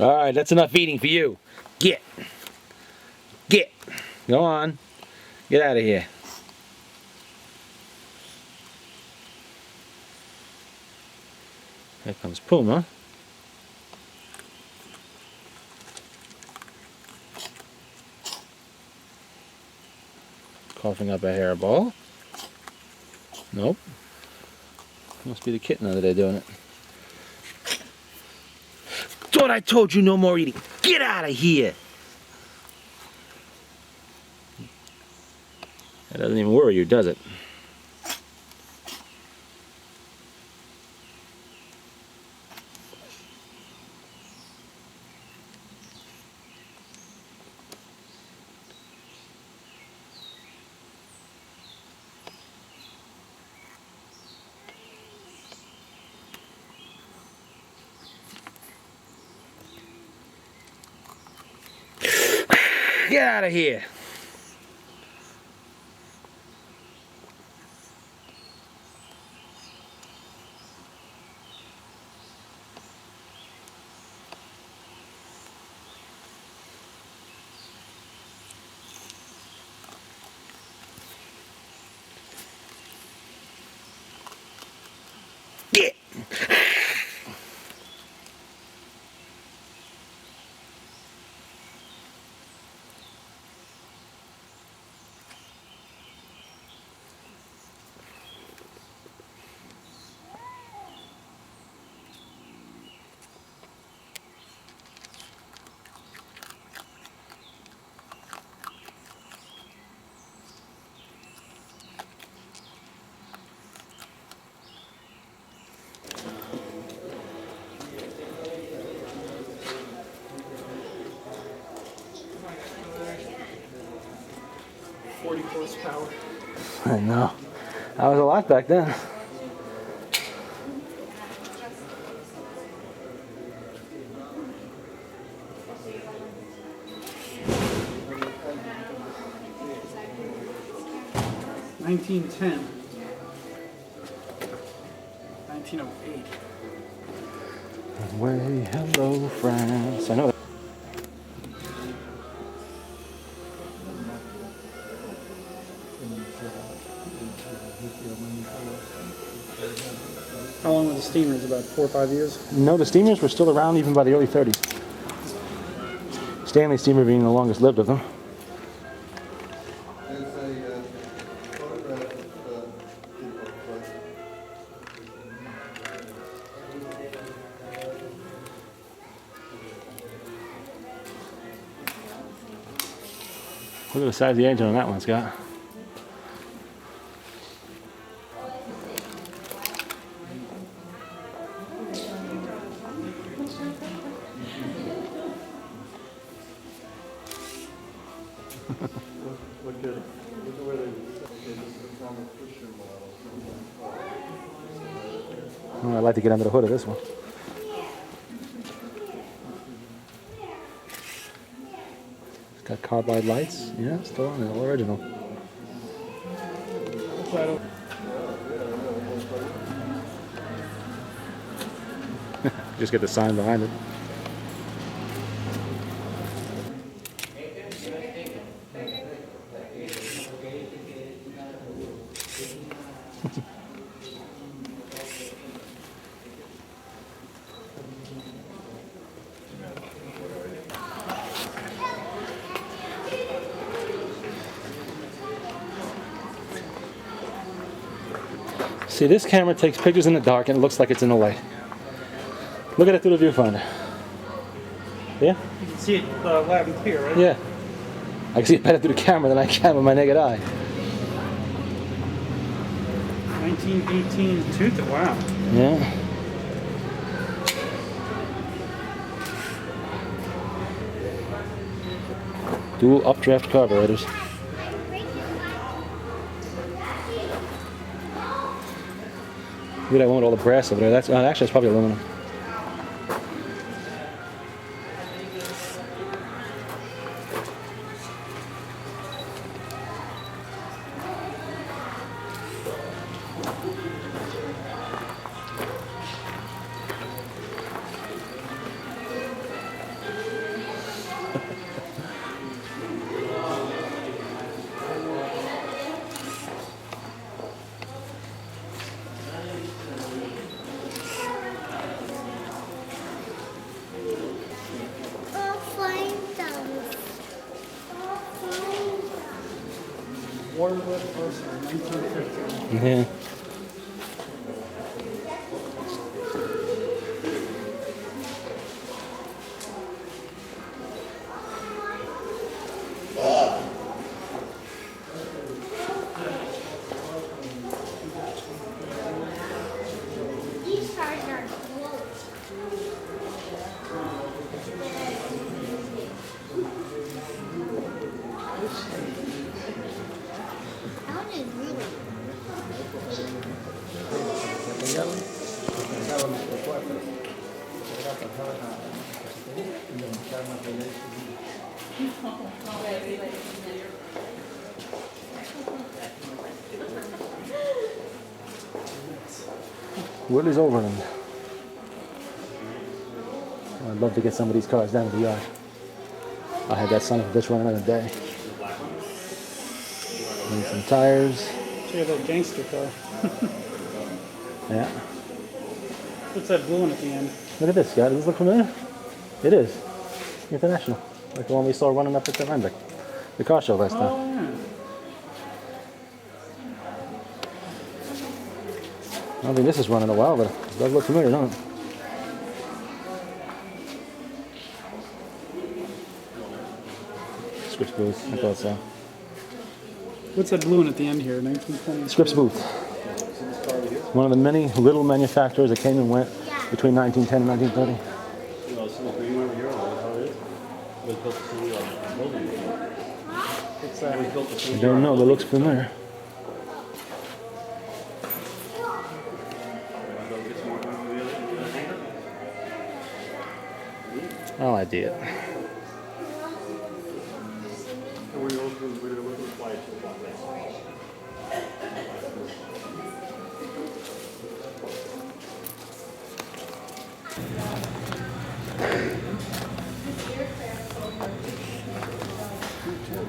Alright, that's enough eating for you. Get. Get. Go on. Get out of here. Here comes Puma. Coughing up a hairball. Nope. Must be the kitten over there doing it. Thought I told you no more eating. Get out of here! That doesn't even worry you, does it? Get out of here! Get! Horsepower. I know. That was a lot back then. $19.10. 1908. Way, hello, France. I know that. How long were the steamers? About 4 or 5 years? No, the steamers were still around even by the early 30s. Stanley steamer being the longest lived of them. Look at the size of the engine on that one, Scott. Oh, I'd like to get under the hood of this one. It's got carbide lights. Yeah, still on it, all original. Just get the sign behind it. See, this camera takes pictures in the dark and it looks like it's in the light. Look at it through the viewfinder. Yeah? You can see it loud and clear, right? Yeah. I can see it better through the camera than I can with my naked eye. 1918 tooth. Wow. Yeah. Dual updraft carburetors. Look at that one with all the brass over there. That's actually it's probably aluminum. water lift Arsenal, 1950. Yeah. These cars are closed. That one is really Willie's Overland. I'd love to get some of these cars down to the yard. I had that son of a bitch run another day. Need some tires. See that gangster car. Yeah. What's that blue one at the end? Look at this, guy. Does this look familiar? It is. International. Like the one we saw running up at the Randwick. The car show last time. Oh, yeah. I don't think this is running a while, but it does look familiar, doesn't it? Scripps booth. I thought so. What's that blue one at the end here? 1920. Scripps booth. One of the many little manufacturers that came and went between 1910 and 1930. You know, it's the green over here, how it is. It was built to see building. What's that? It was built to see I don't know, but it looks familiar. Oh, I did.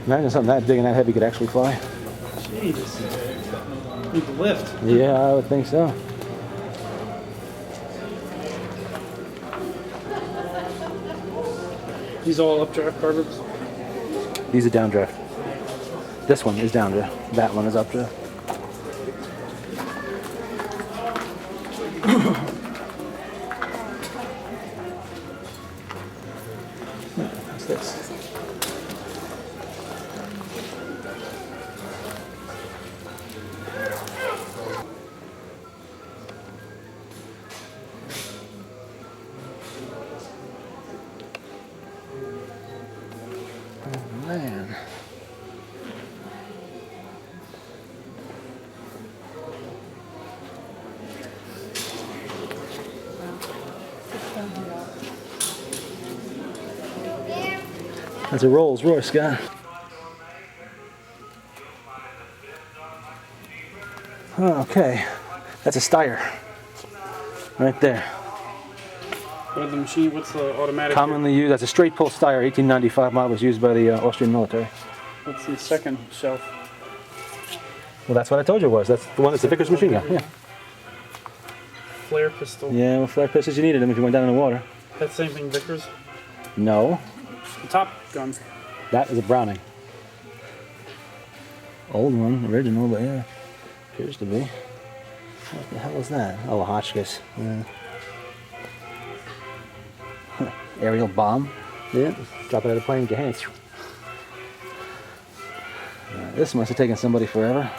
Imagine something that big and that heavy could actually fly. Jesus. Need to lift. Yeah, I would think so. These all updraft carburetors. These are downdraft. This one is downdraft. That one is updraft. What's this? Oh man. That's a Rolls Royce, Scott. Okay, that's a Steyr. Right there. What the machine? What's the automatic? Commonly used as a straight pull Steyr, 1895 model, was used by the Austrian military. What's the second shelf? Well, that's what I told you it was. That's the one that's the Vickers machine gun. Yeah. Flare pistol. Yeah, well, flare pistols, you needed them if you went down in the water. That same thing, Vickers. No, The top gun. that is a Browning. Old one, original, but yeah, appears to be. What the hell is that? Oh, a Hotchkiss. Yeah. Aerial bomb. Yeah, drop it out of the plane, get your hands. This must have taken somebody forever.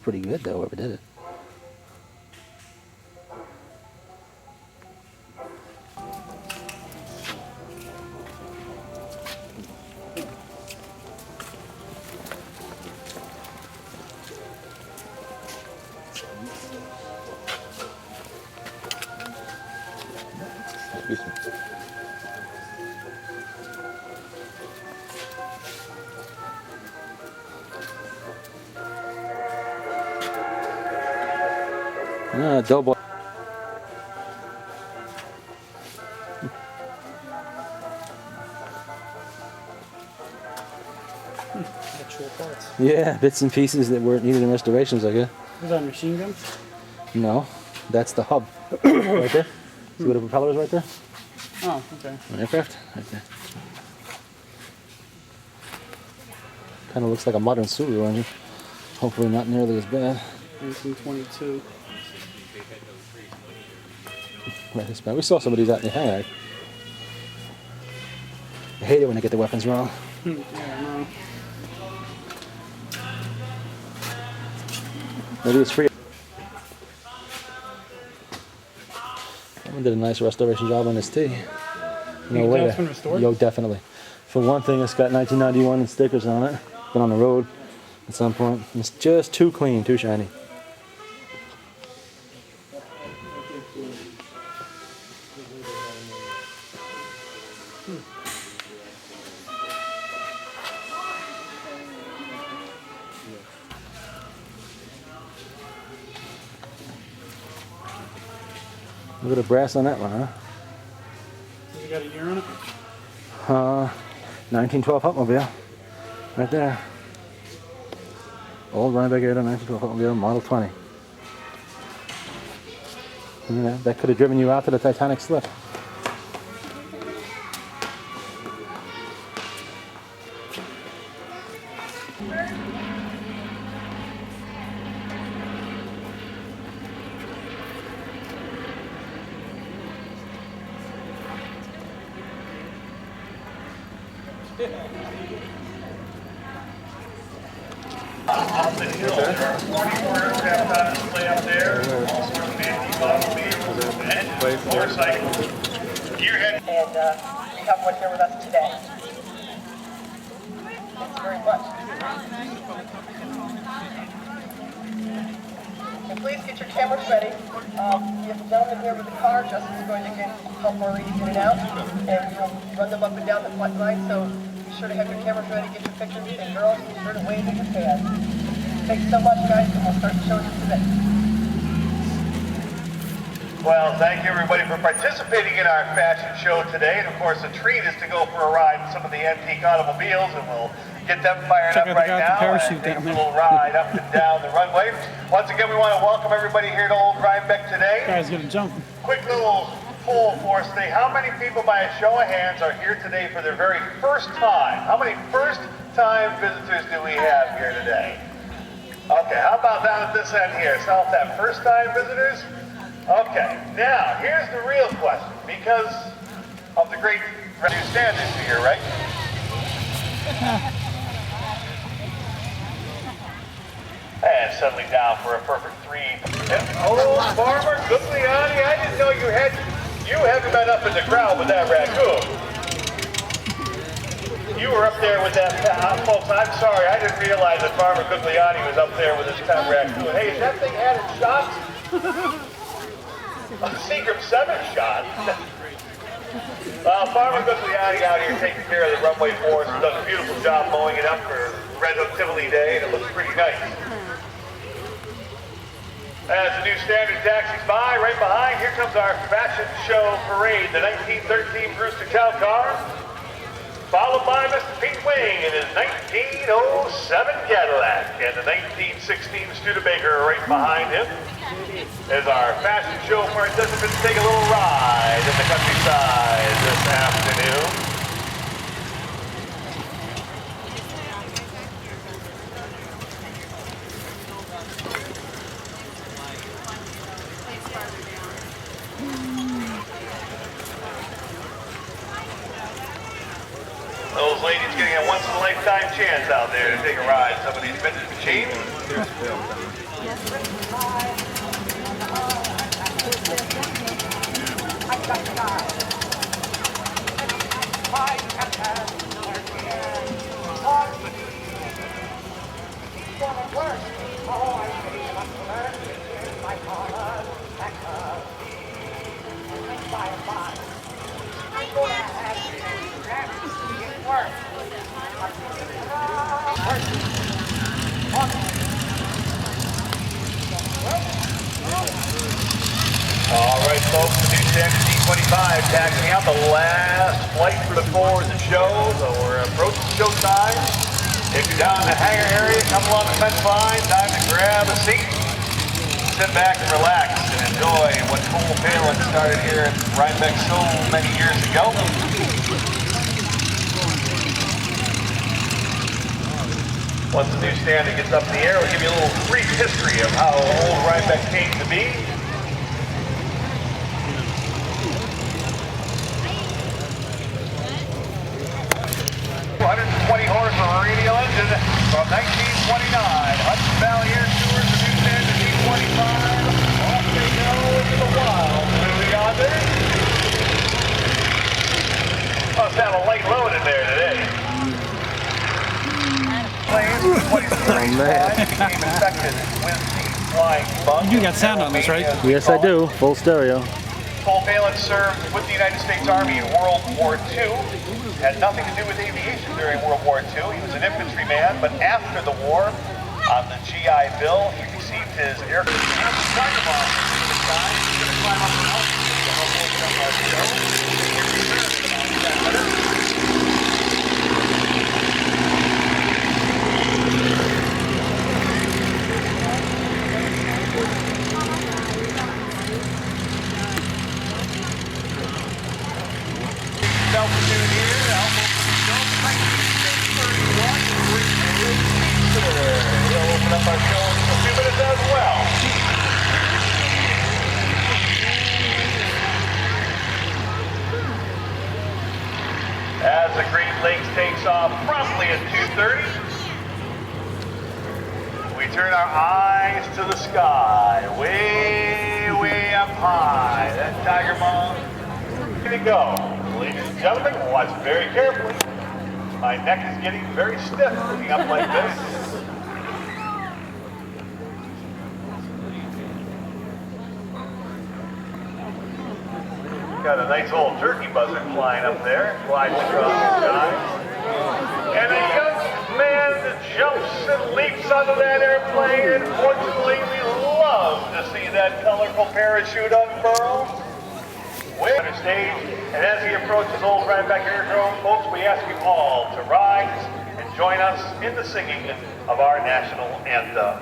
Pretty good though, whoever did it. Excuse me. Doughboy. Actual parts. Yeah, bits and pieces that were needed in restorations, I guess. Is that a machine gun? No, that's the hub. Right there. See where the propeller is right there? Oh, okay. An aircraft? Right there. Kind of looks like a modern Subaru engine. Hopefully not nearly as bad. 1922. Right, this bad. We saw some of these out in the hangar. I hate it when they get the weapons wrong. Yeah, no. Maybe it's free. Someone did a nice restoration job on this tee. No way. It's been restored? Yo, definitely. For one thing, it's got 1991 stickers on it. Been on the road at some point. It's just too clean, too shiny. Look at the brass on that one, huh? Has it got a year on it? 1912 Hupmobile. Right there. Old Rhinebeck Air 1912 Hupmobile, Model 20. Yeah, that could have driven you out to the Titanic slip. Off the hill, there are 44 aircraft on display up there, all sorts of anti-automobiles and motorcycles. Gearhead. And we have one here with us today. Thanks very much. And please get your cameras ready. We have a gentleman here with the car. Justin's going to help Maureen in and out, and we'll run them up and down the front line. So be sure to have your cameras ready, get your pictures, and girls, be sure to wave at your fans. Thanks so much, guys, and we'll start the show today. Well, thank you everybody for participating in our fashion show today. And of course, the treat is to go for a ride in some of the antique automobiles, and we'll get them fired Check up out the right guy with the now. parachute And take down a there. little ride up and down the runway. Once again, we want to welcome everybody here to Old Rhinebeck today. Guy's gonna jump. Quick little poll for us today. How many people by a show of hands are here today for their very first time? How many first-time visitors do we have here today? Okay, how about down at this end here? South have first-time visitors? Okay, now here's the real question. Because of the great new standards here, right? And settling down for a perfect three. Oh, Farmer Gugliani, I didn't know you haven't been up in the crowd with that raccoon. You were up there with that, folks, I'm sorry, I didn't realize that Farmer Gugliani was up there with his pet raccoon. Hey, is that thing had its shots? A Seagram 7 shot. Farmer Gugliani out here taking care of the runway for us. He's done a beautiful job mowing it up for Red Hook Tivoli Day, and it looks pretty nice. As the new standard taxis by, right behind, here comes our fashion show parade, the 1913 Brewster Cow car, followed by Mr. Pete Wing in his 1907 Cadillac, and the 1916 Studebaker right behind him. As our fashion show participants take a little ride in the countryside this afternoon. Those ladies getting a once-in-a-lifetime chance out there to take a ride in some of these vintage machines. All right, folks, the new standard D25 taxiing out the last flight for the four of the show. So we're approaching showtime. If you're down in the hangar area, come along the fence line, time to grab a seat, sit back and relax, and enjoy what Cole Phelan started here at Rhinebeck so many years ago. Once the new standing gets up in the air, we'll give you a little brief history of how old Rhinebeck came to be. 120 horse radial engine from 1929. Hudson Valley Air Tours, the new standard D25. Off they go into the wild. Blue yonder. Must have a light load in there today. Planes from 2035 became infected with the flying bug. You got sound on this, right? Yes, I do. Full stereo. Cole Phelan served with the United States Army in World War II. Had nothing to do with aviation during World War II. He was an infantryman, but after the war, on the GI Bill, he received his air to the side. He's going to climb up the mountain to help open up our show. Altitude here, Alpha Show, 1931. We'll open up our show in a few minutes as well. As the Great Lakes takes off promptly at 2:30, we turn our eyes to the sky, way, way up high. That Tiger Moth, here we go. Ladies and gentlemen, watch very carefully. My neck is getting very stiff looking up like this. Got a nice old turkey buzzard flying up there, gliding across the sky. And a young man that jumps and leaps out of that airplane. And fortunately, we love to see that colorful parachute unfurl. Way on the stage, and as he approaches Old Rhinebeck Aerodrome, folks, we ask you all to rise and join us in the singing of our national anthem.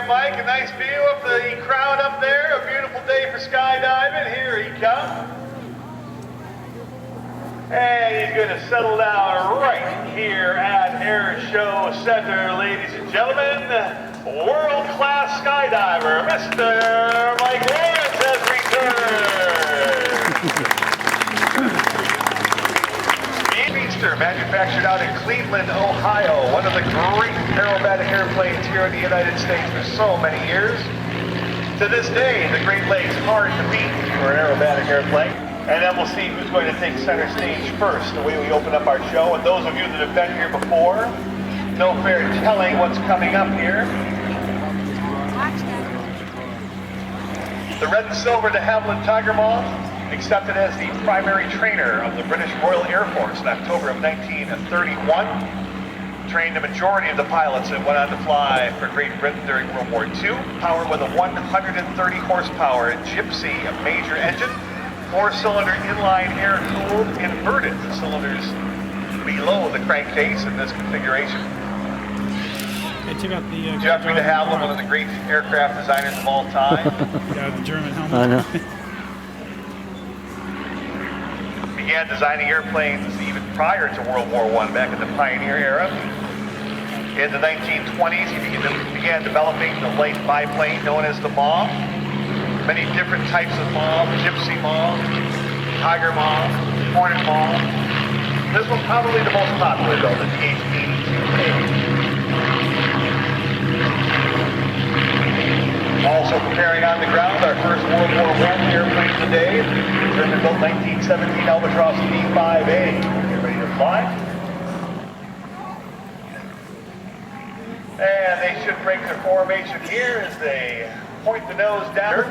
Mike, a nice view of the crowd up there. A beautiful day for skydiving. Here he comes. And he's going to settle down right here at Air Show Center, ladies and gentlemen. World-class skydiver, Mr. Mike Lawrence has returned. The Speedster, manufactured out in Cleveland, Ohio. One of the great aerobatic airplanes here in the United States for so many years. To this day, the Great Lakes hard to beat for an aerobatic airplane. And then we'll see who's going to take center stage first, the way we open up our show. And those of you that have been here before, no fair telling what's coming up here. The red and silver de Havilland Tiger Moth, accepted as the primary trainer of the British Royal Air Force in October of 1931. Trained the majority of the pilots that went on to fly for Great Britain during World War II. Powered with a 130 horsepower Gypsy, a major engine. 4-cylinder inline air-cooled inverted cylinders below the crankcase in this configuration. I took out the. Jeffrey de Havilland, one of the great aircraft designers of all time. Yeah, the German helmet. I know. Began designing airplanes even prior to World War I, back in the pioneer era. In the 1920s, he began developing the light biplane known as the Moth. Many different types of moth, gypsy moth, tiger moth, hornet moth. This one's probably the most popular though, the TH-82A. Also preparing on the ground, our first World War I airplane today, German-built 1917 Albatross D5A. Get ready to fly. And they should break their formation here as they point the nose down.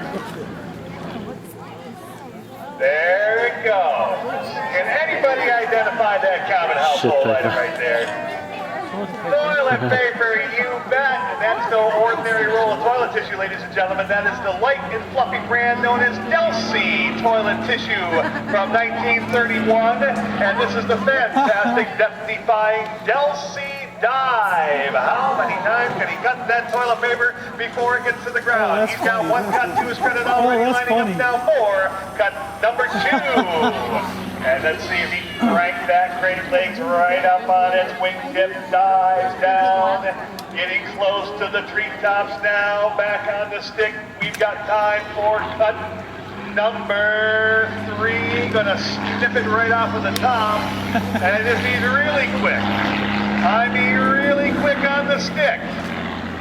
There it goes. Can anybody identify that common household item right there? Toilet paper, you bet. And that's no ordinary roll of toilet tissue, ladies and gentlemen. That is the light and fluffy brand known as Delsey toilet tissue from 1931. And this is the fantastic, death-defying Delsey Dive. How many times can he cut that toilet paper before it gets to the ground? He's got one cut to his credit already, lining up now for cut number 2. And let's see if he can crank that Great Lakes right up on its wingtip, dives down, getting close to the treetops now, back on the stick. We've got time for cut number 3. Gonna snip it right off of the top, and if he's really quick, I mean really quick on the stick,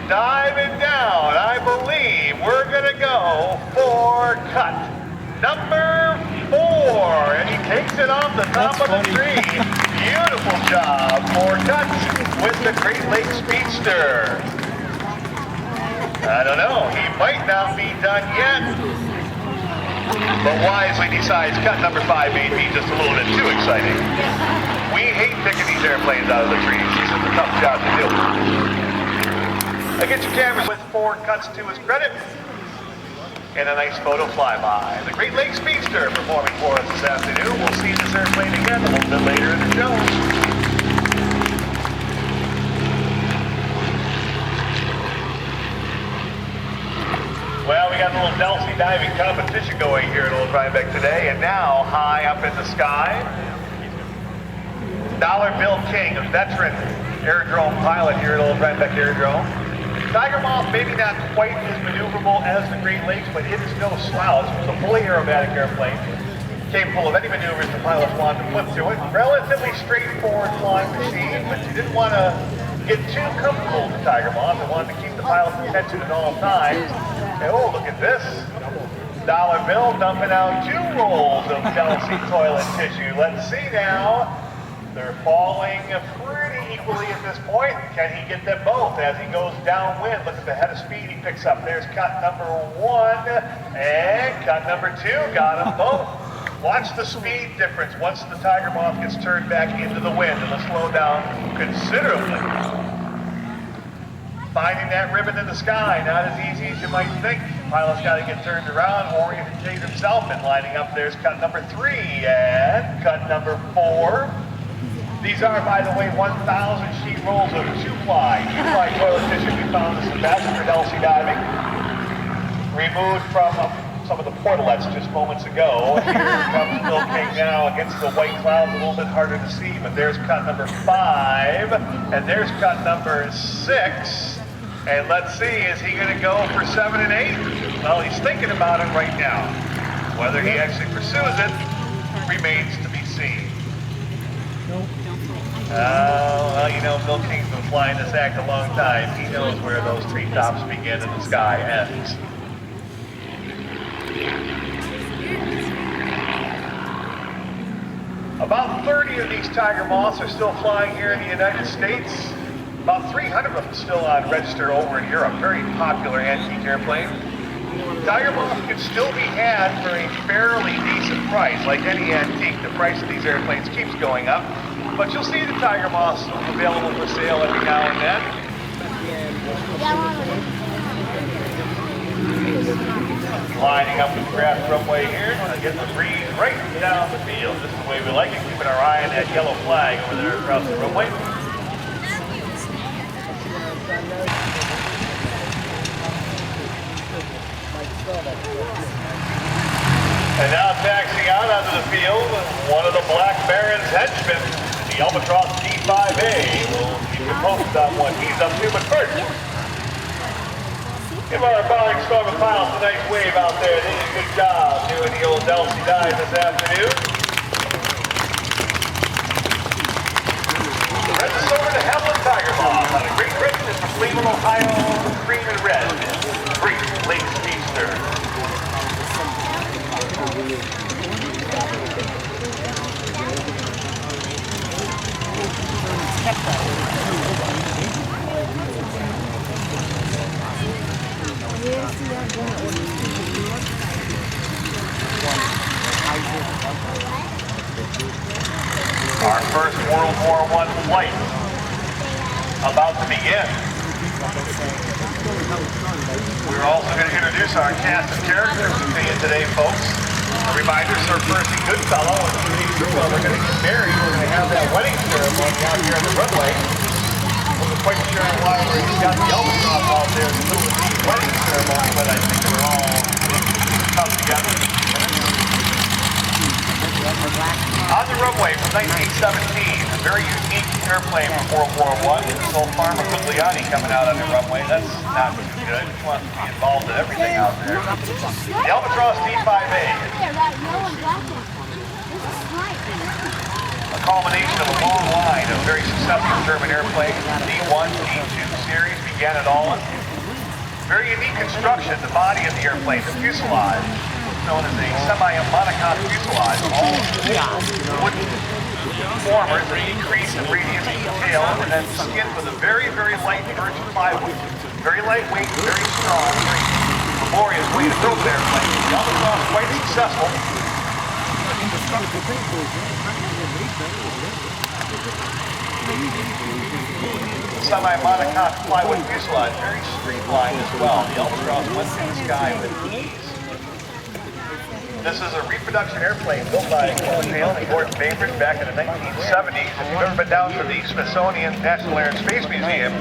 diving down, I believe we're gonna go for cut number 4, and he takes it off the top of the tree. Beautiful job for cuts with the Great Lakes Speedster. I don't know, he might not be done yet, but wisely decides cut number 5 may be just a little bit too exciting. We hate picking these airplanes out of the trees. This is a tough job to do. Now get your cameras with 4 cuts to his credit. And a nice photo flyby. The Great Lakes Speedster performing for us this afternoon. We'll see this airplane again a little bit later in the show. Well, we got a little Delsey diving competition going here at Old Rhinebeck today, and now high up in the sky, Dollar Bill King, a veteran aerodrome pilot here at Old Rhinebeck Aerodrome. Tiger Moth maybe not quite as maneuverable as the Great Lakes, but it is no slouch. It was a fully aerobatic airplane, capable of any maneuvers the pilots wanted to put to it. Relatively straightforward flying machine, but you didn't want to get too comfortable with the Tiger Moth. You wanted to keep the pilot's attention at all times. And oh, look at this. Dollar Bill dumping out 2 rolls of Delsey toilet tissue. Let's see now. They're falling pretty equally at this point. Can he get them both as he goes downwind? Look at the head of speed he picks up. There's cut number 1 and cut number 2. Got them both. Watch the speed difference once the Tiger Moth gets turned back into the wind. It'll slow down considerably. Finding that ribbon in the sky, not as easy as you might think. Pilot's got to get turned around, orientate himself, and lining up there's cut number 3 and cut number 4. These are, by the way, 1,000 sheet rolls of 2-ply toilet tissue we found this Ambassador Delsey diving. Removed from some of the portalets just moments ago. Here comes Bill King now against the white clouds, a little bit harder to see, but there's cut number 5, and there's cut number 6. And let's see, is he going to go for 7 and 8? Well, he's thinking about it right now. Whether he actually pursues it remains to be seen. Well, you know, Bill King's been flying this act a long time. He knows where those treetops begin and the sky ends. About 30 of these Tiger Moths are still flying here in the United States. About 300 of them still on register over in Europe. Very popular antique airplane. Tiger Moth can still be had for a fairly decent price. Like any antique, the price of these airplanes keeps going up. But you'll see the Tiger Moths available for sale every now and then. Lining up the grass runway here, getting the breeze right down the field. This is the way we like it, keeping our eye on that yellow flag over there across the runway. And now taxiing out onto the field, one of the Black Barons henchmen, the Albatross D5A. We'll keep you posted on what he's up to, but first, give our following storm of pilots a nice wave out there. They did a good job doing the old Delsey dive this afternoon. Spread this over to Hamlin Tiger Moth on a great Britain from Cleveland, Ohio, green and red. Great Lake Speedster. Our first World War I flight about to begin. We're also going to introduce our cast of characters to you today, folks. A reminder, Sir Percy Goodfellow and Judy Truwell are going to get married. We're going to have that wedding ceremony out here on the runway. Wasn't quite sure why we got the Albatross out there in the middle of the wedding ceremony, but I think we're all come together. On the runway from 1917, a very unique airplane from World War I. This old Farmer Guglielmi coming out on the runway. That's not too good. He wants to be involved in everything out there. The Albatross D5A. A culmination of a long line of very successful German airplanes. D1, D2 series began it all. Very unique construction. The body of the airplane, the fuselage, known as a semi-monocoque fuselage. All wooden formers that decrease in radius and detail, and then skinned with a very, very light virgin plywood. Very lightweight, very strong, very laborious way to build the airplane. The Albatross quite successful. Semi-monocoque plywood fuselage, very streamlined as well. The Albatross went through the sky with ease. This is a reproduction airplane built by Colin Hale and Gordon Bainbridge back in the 1970s. If you've ever been down to the Smithsonian National Air and Space Museum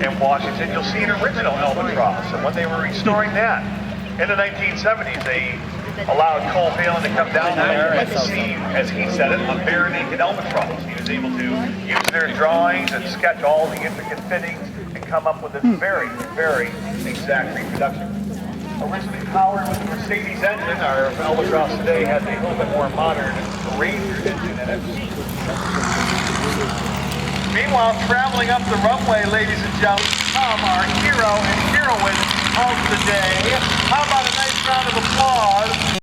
in Washington, you'll see an original Albatross. And when they were restoring that in the 1970s, they allowed Cole Phelan to come down there and see, as he said it, a bare naked Albatross. He was able to use their drawings and sketch all the intricate fittings and come up with this very, very exact reproduction. Originally powered with the Mercedes engine, our Albatross today has a little bit more modern Ranger engine in it. Meanwhile, traveling up the runway, ladies and gentlemen, come our hero and heroine of the day. How about a nice round of applause